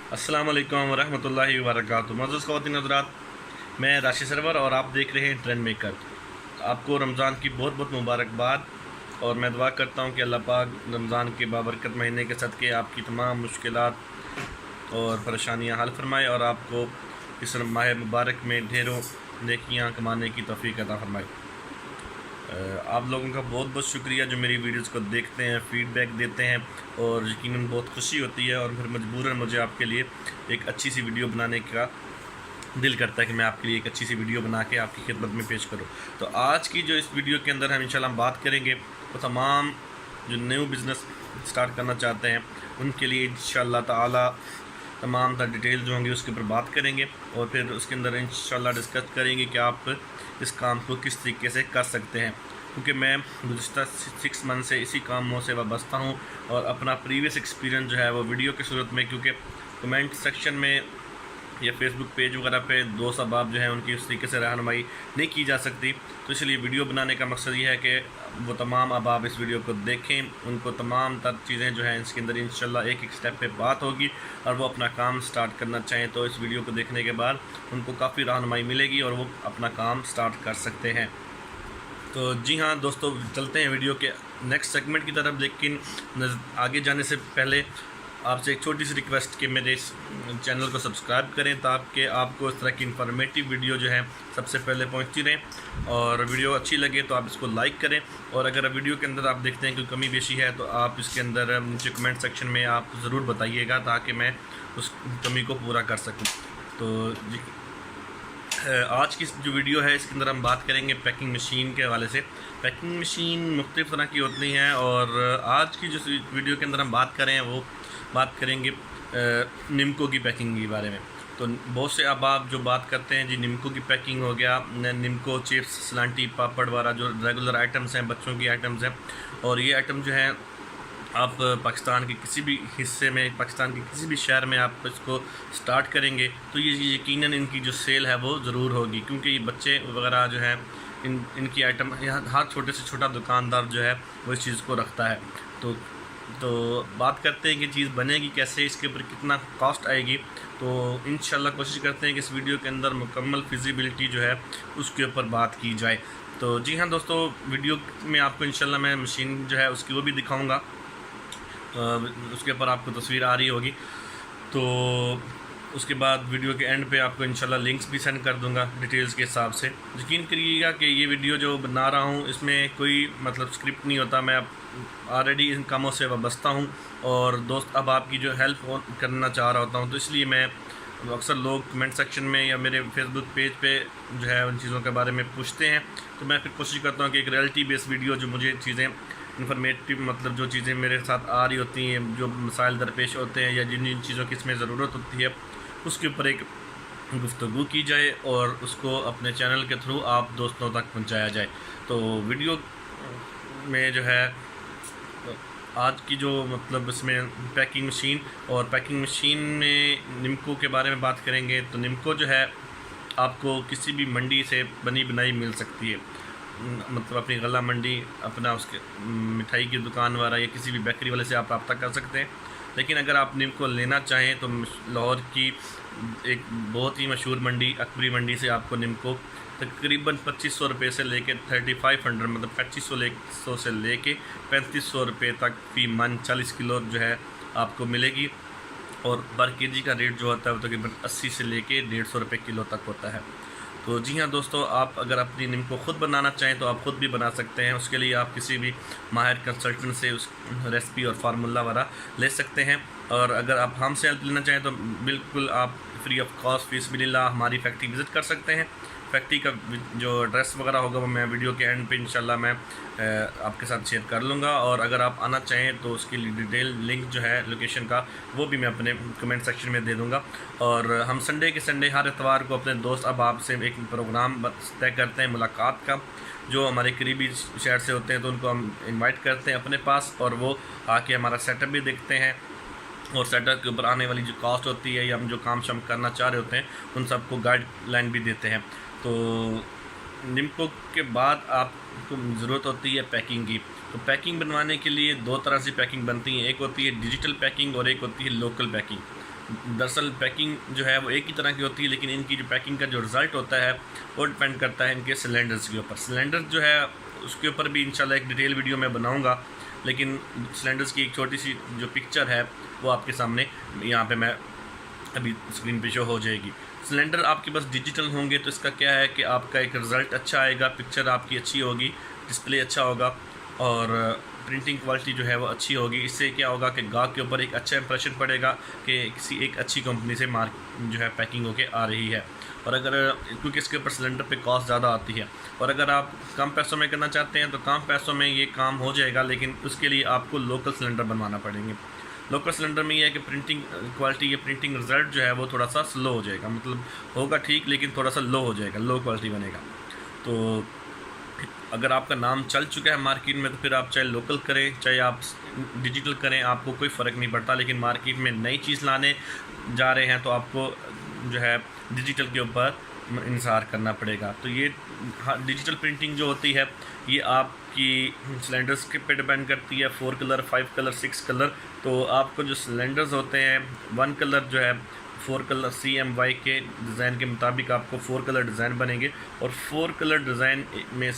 अस्सलाम वालेकुम वरहमतुल्लाहि वबरकातुहू। मौजूद ख़वातीन हज़रात, मैं राशि सरवर और आप देख रहे हैं ट्रेंड मेकर। आपको रमज़ान की बहुत बहुत मुबारकबाद और मैं दुआ करता हूँ कि अल्लाह पाक रमज़ान के बाबरकत महीने के सदक़े आपकी तमाम मुश्किलात और परेशानियाँ हल फरमाए और आपको इस माह मुबारक में ढेरों नेकियाँ कमाने की तौफ़ीक़ अता फरमाए। आप लोगों का बहुत बहुत शुक्रिया जो मेरी वीडियोज़ को देखते हैं, फ़ीडबैक देते हैं और यकीनन बहुत खुशी होती है और फिर मजबूरन मुझे आपके लिए एक अच्छी सी वीडियो बनाने का दिल करता है कि मैं आपके लिए एक अच्छी सी वीडियो बना के आपकी खिदमत में पेश करूं। तो आज की जो इस वीडियो के अंदर हम इंशाल्लाह बात करेंगे वो तमाम जो न्यू बिज़नेस स्टार्ट करना चाहते हैं उनके लिए इंशाल्लाह ताला तमाम तर डिटेल जो होंगी उसके ऊपर बात करेंगे और फिर उसके अंदर इंशाल्लाह डिस्कस करेंगे कि आप इस काम को किस तरीके से कर सकते हैं, क्योंकि मैं गुज़िश्ता 6 मंथ से इसी कामों से वाबस्ता हूँ और अपना प्रीवियस एक्सपीरियंस जो है वो वीडियो की सूरत में, क्योंकि कमेंट सेक्शन में या फेसबुक पेज वगैरह पे दोस्त अहबाब जो हैं उनकी उस तरीके से रहनुमाई नहीं की जा सकती। तो इसलिए वीडियो बनाने का मकसद ये है कि वो तमाम अहबाब इस वीडियो को देखें, उनको तमाम तर चीज़ें जो हैं इसके अंदर इंशाल्लाह एक एक स्टेप पे बात होगी और वो अपना काम स्टार्ट करना चाहें तो इस वीडियो को देखने के बाद उनको काफ़ी रहनुमाई मिलेगी और वो अपना काम स्टार्ट कर सकते हैं। तो जी हाँ दोस्तों, चलते हैं वीडियो के नेक्स्ट सेगमेंट की तरफ, लेकिन आगे जाने से पहले आपसे एक छोटी सी रिक्वेस्ट कि मेरे इस चैनल को सब्सक्राइब करें ताकि आपको इस तरह की इन्फॉर्मेटिव वीडियो जो है सबसे पहले पहुंचती रहें और वीडियो अच्छी लगे तो आप इसको लाइक करें और अगर वीडियो के अंदर आप देखते हैं कोई कमी बेशी है तो आप इसके अंदर नीचे कमेंट सेक्शन में आप ज़रूर बताइएगा ताकि मैं उस कमी को पूरा कर सकूँ। तो जी, आज की जो वीडियो है इसके अंदर हम बात करेंगे पैकिंग मशीन के हवाले से। पैकिंग मशीन मुख्तलिफ़ तरह की होती हैं और आज की जो वीडियो के अंदर हम बात करें वो बात करेंगे निम्को की पैकिंग के बारे में। तो बहुत से आप जो बात करते हैं जी, निम्को की पैकिंग हो गया, निम्को चिप्स, सलांटी, पापड़ वाला जो रेगुलर आइटम्स हैं, बच्चों की आइटम्स हैं और ये आइटम जो हैं आप पाकिस्तान के किसी भी हिस्से में, पाकिस्तान के किसी भी शहर में आप इसको स्टार्ट करेंगे तो ये यकीनन इनकी जो सेल है वो ज़रूर होगी, क्योंकि ये बच्चे वगैरह जो हैं इनकी आइटम यहाँ हर छोटे से छोटा दुकानदार जो है वो इस चीज़ को रखता है। तो बात करते हैं कि चीज़ बनेगी कैसे, इसके ऊपर कितना कॉस्ट आएगी। तो इंशाल्लाह कोशिश करते हैं कि इस वीडियो के अंदर मुकम्मल फिजिबिलिटी जो है उसके ऊपर बात की जाए। तो जी हाँ दोस्तों, वीडियो में आपको इंशाल्लाह मैं मशीन जो है उसकी वो भी दिखाऊंगा, उसके ऊपर आपको तस्वीर आ रही होगी। तो उसके बाद वीडियो के एंड पे आपको इंशाल्लाह लिंक्स भी सेंड कर दूंगा डिटेल्स के हिसाब से। यकीन करिएगा कि ये वीडियो जो बना रहा हूँ इसमें कोई मतलब स्क्रिप्ट नहीं होता, मैं ऑलरेडी इन कामों से वाबस्ता हूँ और दोस्त अब आपकी जो हेल्प करना चाह रहा होता हूँ। तो इसलिए मैं अक्सर लोग कमेंट सेक्शन में या मेरे फेसबुक पेज पे जो है उन चीज़ों के बारे में पूछते हैं, तो मैं फिर कोशिश करता हूँ कि एक रियलिटी बेस्ड वीडियो जो मुझे चीज़ें इन्फॉर्मेटिव मतलब जो चीज़ें मेरे साथ आ रही होती हैं, जो मसाइल दरपेश होते हैं या जिन जिन चीज़ों की इसमें ज़रूरत होती है उसके ऊपर एक गुफ्तगू की जाए और उसको अपने चैनल के थ्रू आप दोस्तों तक पहुंचाया जाए। तो वीडियो में जो है आज की जो मतलब इसमें पैकिंग मशीन और पैकिंग मशीन में निम्को के बारे में बात करेंगे। तो निम्को जो है आपको किसी भी मंडी से बनी बनाई मिल सकती है, मतलब अपनी गला मंडी, अपना उसके मिठाई की दुकान वाला या किसी भी बेकरी वाले से आप रब्ता कर सकते हैं। लेकिन अगर आप निम्को लेना चाहें तो लाहौर की एक बहुत ही मशहूर मंडी अकबरी मंडी से आपको निम्को तकरीबन 2500 रुपये से लेके 3500 मतलब 2500 से लेके 3500 रुपये तक फी मन 40 किलो जो है आपको मिलेगी और पर केजी का रेट जो होता है वो तकरीबन 80 से लेके 150 रुपये किलो तक होता है। तो जी हाँ दोस्तों, आप अगर अपनी निम्को ख़ुद बनाना चाहें तो आप ख़ुद भी बना सकते हैं। उसके लिए आप किसी भी माहिर कंसल्टेंट से उस रेसिपी और फार्मूला वगैरह ले सकते हैं और अगर आप हमसे हेल्प लेना चाहें तो बिल्कुल आप फ्री ऑफ कॉस्ट फिज़बिलिल्लाह हमारी फैक्ट्री विज़िट कर सकते हैं। फैक्ट्री का जो एड्रेस वगैरह होगा वो मैं वीडियो के एंड पे इंशाल्लाह मैं आपके साथ शेयर कर लूँगा और अगर आप आना चाहें तो उसकी डिटेल लिंक जो है लोकेशन का वो भी मैं अपने कमेंट सेक्शन में दे दूँगा। और हम संडे के संडे हर इतवार को अपने दोस्त अहबाब से एक प्रोग्राम तय करते हैं मुलाकात का, जो हमारे करीबी शहर से होते हैं तो उनको हम इन्वाइट करते हैं अपने पास और वो आके हमारा सेटअप भी देखते हैं और सेटअप के ऊपर आने वाली जो कॉस्ट होती है या हम जो काम शाम करना चाह रहे होते हैं उन सबको गाइडलाइन भी देते हैं। तो निम्को के बाद आपको ज़रूरत होती है पैकिंग की। तो पैकिंग बनवाने के लिए दो तरह से पैकिंग बनती है, एक होती है डिजिटल पैकिंग और एक होती है लोकल पैकिंग। दरअसल पैकिंग जो है वो एक ही तरह की होती है, लेकिन इनकी जो पैकिंग का जो रिज़ल्ट होता है वो डिपेंड करता है इनके सिलेंडर्स के ऊपर। सिलेंडर जो है उसके ऊपर भी इंशाल्लाह एक डिटेल वीडियो मैं बनाऊंगा, लेकिन सिलेंडर्स की एक छोटी सी जो पिक्चर है वो आपके सामने यहाँ पे मैं अभी स्क्रीन पे शो हो जाएगी। सिलेंडर आपके पास डिजिटल होंगे तो इसका क्या है कि आपका एक रिज़ल्ट अच्छा आएगा, पिक्चर आपकी अच्छी होगी, डिस्प्ले अच्छा होगा और प्रिंटिंग क्वालिटी जो है वो अच्छी होगी। इससे क्या होगा कि गाहक के ऊपर एक अच्छा इंप्रेशन पड़ेगा कि किसी एक अच्छी कंपनी से जो है पैकिंग होके आ रही है। और अगर क्योंकि इसके ऊपर सिलेंडर पे कॉस्ट ज़्यादा आती है, और अगर आप कम पैसों में करना चाहते हैं तो कम पैसों में ये काम हो जाएगा, लेकिन उसके लिए आपको लोकल सिलेंडर बनवाना पड़ेंगे। लोकल सिलेंडर में ये है कि प्रिंटिंग क्वालिटी, ये प्रिंटिंग रिज़ल्ट जो है वो थोड़ा सा स्लो हो जाएगा, मतलब होगा ठीक लेकिन थोड़ा सा लो हो जाएगा, लो क्वालिटी बनेगा। तो अगर आपका नाम चल चुका है मार्केट में तो फिर आप चाहे लोकल करें चाहे आप डिजिटल करें, आपको कोई फ़र्क नहीं पड़ता। लेकिन मार्केट में नई चीज़ लाने जा रहे हैं तो आपको जो है डिजिटल के ऊपर इंतज़ार करना पड़ेगा। तो ये डिजिटल प्रिंटिंग जो होती है ये आपकी सिलेंडर्स के पे डिपेंड करती है, 4 कलर, 5 कलर, 6 कलर। तो आपको जो सिलेंडर्स होते हैं 1 कलर जो है 4 कलर CMY के डिज़ाइन के मुताबिक आपको 4 कलर डिज़ाइन बनेंगे, और 4 कलर डिज़ाइन में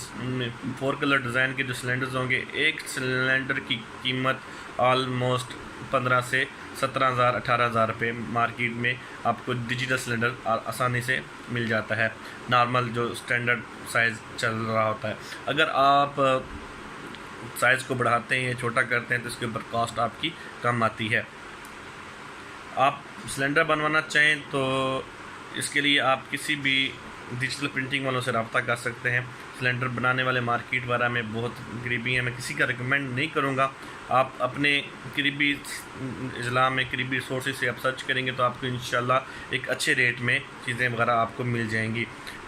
4 कलर डिज़ाइन के जो सिलेंडर्स होंगे, एक सिलेंडर की कीमत ऑलमोस्ट 15 से 17,000 18,000 रुपये मार्केट में आपको डिजिटल सिलेंडर आसानी से मिल जाता है, नॉर्मल जो स्टैंडर्ड साइज़ चल रहा होता है। अगर आप साइज़ को बढ़ाते हैं या छोटा करते हैं तो इसके ऊपर कॉस्ट आपकी कम आती है। आप सिलेंडर बनवाना चाहें तो इसके लिए आप किसी भी डिजिटल प्रिंटिंग वालों से रब्ता कर सकते हैं। सिलेंडर बनाने वाले मार्केट वगैरह में बहुत करीबी हैं, मैं किसी का रिकमेंड नहीं करूँगा। आप अपने करीबी अजला में, करीबी सोर्सेज से आप सर्च करेंगे तो आपको इंशाल्लाह एक अच्छे रेट में चीज़ें वगैरह आपको मिल जाएंगी।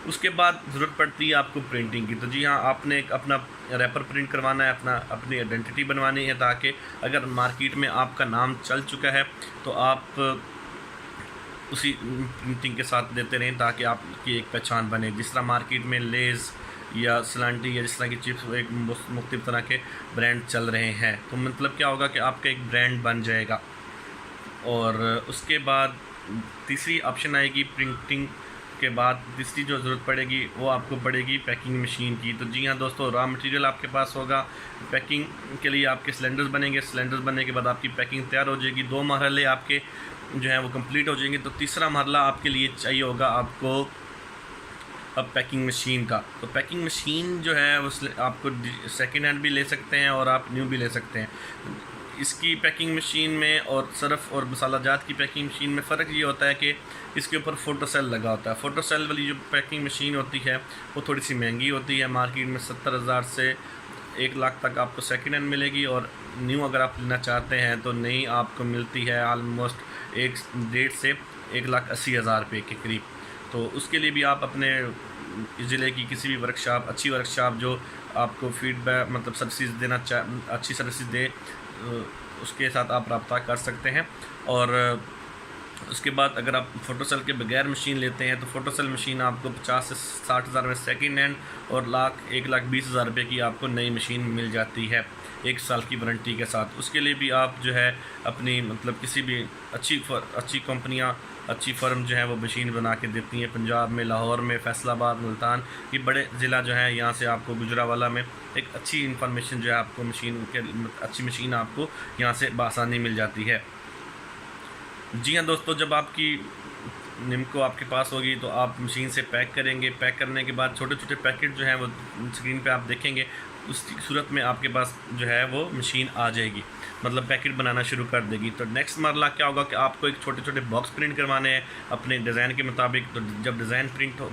उसके बाद ज़रूरत पड़ती है आपको प्रिंटिंग की। तो जी हाँ, आपने एक अपना रैपर प्रिंट करवाना है, अपनी आइडेंटिटी बनवानी है, ताकि अगर मार्केट में आपका नाम चल चुका है तो आप उसी प्रिंटिंग के साथ देते रहें ताकि आपकी एक पहचान बने। जिस तरह मार्केट में लेज़ या सलांटी या जिस तरह की चिप्स एक मुख्तलिफ तरह के ब्रांड चल रहे हैं, तो मतलब क्या होगा कि आपका एक ब्रांड बन जाएगा। और उसके बाद तीसरी ऑप्शन आएगी प्रिंटिंग के बाद, तीसरी जो ज़रूरत पड़ेगी वो आपको पड़ेगी पैकिंग मशीन की। तो जी हाँ दोस्तों, रॉ मटेरियल आपके पास होगा, पैकिंग के लिए आपके सिलेंडर्स बनेंगे, सिलेंडर्स बनने के बाद आपकी पैकिंग तैयार हो जाएगी, 2 मरहले आपके जो है वो कंप्लीट हो जाएंगे। तो तीसरा मरहला आपके लिए चाहिए होगा आपको अब पैकिंग मशीन का। तो पैकिंग मशीन जो है वो आपको सेकेंड हैंड भी ले सकते हैं और आप न्यू भी ले सकते हैं। इसकी पैकिंग मशीन में और सर्फ और मसाला जात की पैकिंग मशीन में फ़र्क ये होता है कि इसके ऊपर फ़ोटो सेल लगा होता है। फ़ोटो सेल वाली जो पैकिंग मशीन होती है वो थोड़ी सी महंगी होती है, मार्केट में 70,000 से 1 लाख तक आपको सेकेंड हैंड मिलेगी, और न्यू अगर आप लेना चाहते हैं तो नई आपको मिलती है आलमोस्ट 1.5 से 1,80,000 रुपये के करीब। तो उसके लिए भी आप अपने ज़िले की किसी भी वर्कशॉप, अच्छी वर्कशॉप जो आपको फीडबैक मतलब सर्विस देना अच्छी सर्विस दे, उसके साथ आप रब्ता कर सकते हैं। और उसके बाद अगर आप फ़ोटो सेल के बगैर मशीन लेते हैं तो फ़ोटो सेल मशीन आपको 50 से 60,000 में सेकेंड हैंड और 1,20,000 रुपये की आपको नई मशीन मिल जाती है 1 साल की वारंटी के साथ। उसके लिए भी आप जो है अपनी मतलब किसी भी अच्छी कंपनियां, अच्छी फर्म जो है वो मशीन बना के देती हैं। पंजाब में, लाहौर में, फैसलाबाद, मुल्तान, ये बड़े ज़िला जो है यहाँ से आपको गुजरावाला में एक अच्छी इंफॉर्मेशन जो है आपको मशीन के अच्छी मशीन आपको यहाँ से बआसानी मिल जाती है। जी हाँ दोस्तों, जब आपकी निम्को आपके पास होगी तो आप मशीन से पैक करेंगे। पैक करने के बाद छोटे छोटे पैकेट जो हैं वो स्क्रीन पे आप देखेंगे, उसकी सूरत में आपके पास जो है वो मशीन आ जाएगी, मतलब पैकेट बनाना शुरू कर देगी। तो नेक्स्ट मरला क्या होगा कि आपको एक छोटे छोटे बॉक्स प्रिंट करवाने हैं अपने डिज़ाइन के मुताबिक। तो जब डिज़ाइन प्रिंट हो,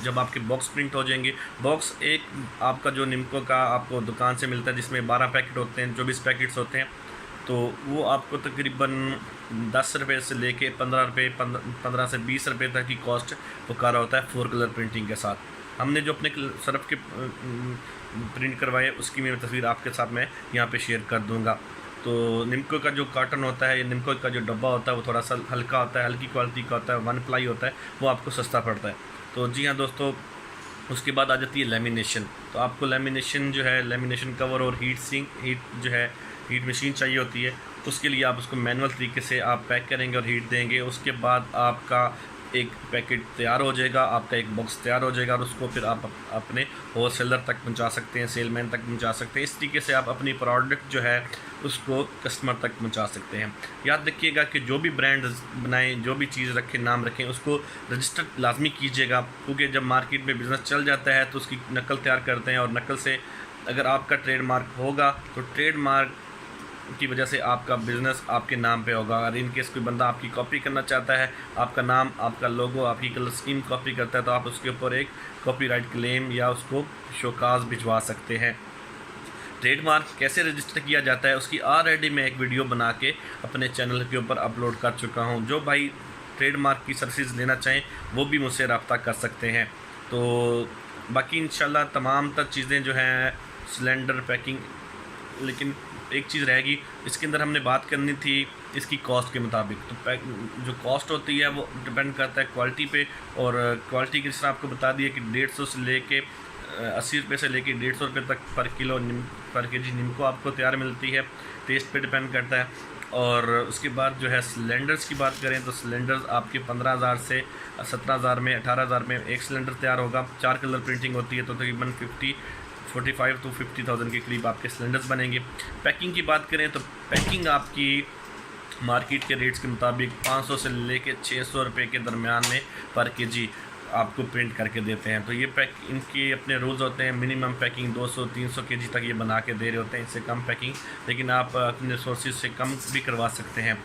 जब आपके बॉक्स प्रिंट हो जाएंगे, बॉक्स एक आपका जो निम्को का आपको दुकान से मिलता है जिसमें 12 पैकेट होते हैं, 24 पैकेट्स होते हैं, तो वो आपको तकरीबन 10 रुपये से लेके 15 रुपये 15 से 20 रुपये तक की कॉस्ट वो कर रहा होता है 4 कलर प्रिंटिंग के साथ। हमने जो अपने सरफ के प्रिंट करवाए उसकी मैं तस्वीर आपके साथ मैं यहाँ पे शेयर कर दूँगा। तो निम्को का जो कार्टन होता है, निम्को का जो डब्बा होता है वो थोड़ा सा हल्का होता है, हल्की क्वालिटी का होता है, 1 प्लाई होता है, वो आपको सस्ता पड़ता है। तो जी हाँ दोस्तों, उसके बाद आ जाती है लेमिनेशन। तो आपको लेमिनेशन जो है, लेमिनेशन कवर और हीट मशीन चाहिए होती है। उसके लिए आप उसको मैनुअल तरीके से आप पैक करेंगे और हीट देंगे। उसके बाद आपका एक पैकेट तैयार हो जाएगा, आपका एक बॉक्स तैयार हो जाएगा और उसको फिर आप अपने होलसेलर तक पहुंचा सकते हैं, सेलमैन तक पहुंचा सकते हैं। इस तरीके से आप अपनी प्रोडक्ट जो है उसको कस्टमर तक पहुंचा सकते हैं। याद रखिएगा कि जो भी ब्रांड बनाएं, जो भी चीज़ रखें, नाम रखें, उसको रजिस्टर लाजमी कीजिएगा, क्योंकि जब मार्केट में बिज़नेस चल जाता है तो उसकी नकल तैयार करते हैं और नकल से अगर आपका ट्रेडमार्क होगा तो ट्रेडमार्क की वजह से आपका बिज़नेस आपके नाम पे होगा। अगर इन केस कोई बंदा आपकी कॉपी करना चाहता है, आपका नाम, आपका लोगो, आपकी कलर स्कीम कॉपी करता है, तो आप उसके ऊपर एक कॉपीराइट क्लेम या उसको शोकाज भिजवा सकते हैं। ट्रेडमार्क कैसे रजिस्टर किया जाता है उसकी ऑलरेडी मैं एक वीडियो बना के अपने चैनल के ऊपर अपलोड कर चुका हूँ। जो भाई ट्रेडमार्क की सर्विस लेना चाहें वो भी मुझसे रब्ता कर सकते हैं। तो बाकी इंशाल्लाह तमाम तर चीज़ें जो हैं सिलेंडर पैकिंग, लेकिन एक चीज़ रहेगी इसके अंदर हमने बात करनी थी इसकी कॉस्ट के मुताबिक। तो जो कॉस्ट होती है वो डिपेंड करता है क्वालिटी पे, और क्वालिटी की तरह आपको बता दिया कि 150 से लेके 80 रुपये से लेके 150 रुपये तक पर किलो पर केजी निम्को आपको तैयार मिलती है। टेस्ट पे डिपेंड करता है। और उसके बाद जो है सिलेंडर्स की बात करें तो सिलेंडर्स आपके 15,000 से 17,000 में, 18,000 में एक सिलेंडर तैयार होगा। 4 कलर प्रिंटिंग होती है तो तकरीबन 45 to 50,000 के करीब आपके सिलेंडर्स बनेंगे। पैकिंग की बात करें तो पैकिंग आपकी मार्केट के रेट्स के मुताबिक 500 से लेके 600 रुपये के दरमियान में पर केजी आपको प्रिंट करके देते हैं। तो ये पैक इनके अपने रूल्स होते हैं। मिनिमम पैकिंग 200-300 केजी तक ये बना के दे रहे होते हैं, इससे कम पैकिंग लेकिन आप अपने सोर्सेज से कम भी करवा सकते हैं।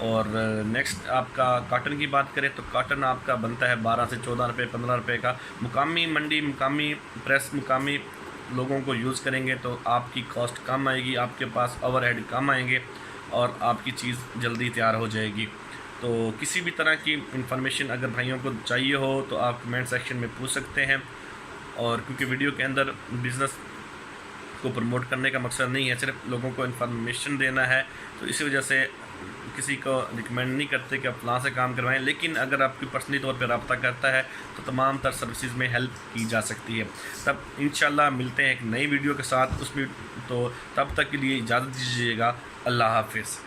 और नेक्स्ट आपका कॉटन की बात करें तो कॉटन आपका बनता है 12 से 14 रुपये, 15 रुपये का। मुकामी मंडी, मुकामी प्रेस, मुकामी लोगों को यूज़ करेंगे तो आपकी कॉस्ट कम आएगी, आपके पास ओवरहेड कम आएंगे और आपकी चीज़ जल्दी तैयार हो जाएगी। तो किसी भी तरह की इंफॉर्मेशन अगर भाइयों को चाहिए हो तो आप कमेंट सेक्शन में पूछ सकते हैं। और क्योंकि वीडियो के अंदर बिज़नेस को प्रमोट करने का मकसद नहीं है, सिर्फ लोगों को इन्फॉर्मेशन देना है, तो इसी वजह से किसी को रिकमेंड नहीं करते कि आप फलां से काम करवाएं। लेकिन अगर आपकी पर्सनली तौर पर रब्ता करता है तो तमाम तर सर्विसेज में हेल्प की जा सकती है। तब इंशाल्लाह मिलते हैं एक नई वीडियो के साथ, उसमें तो तब तक के लिए इजाज़त दीजिएगा। अल्लाह हाफिज़।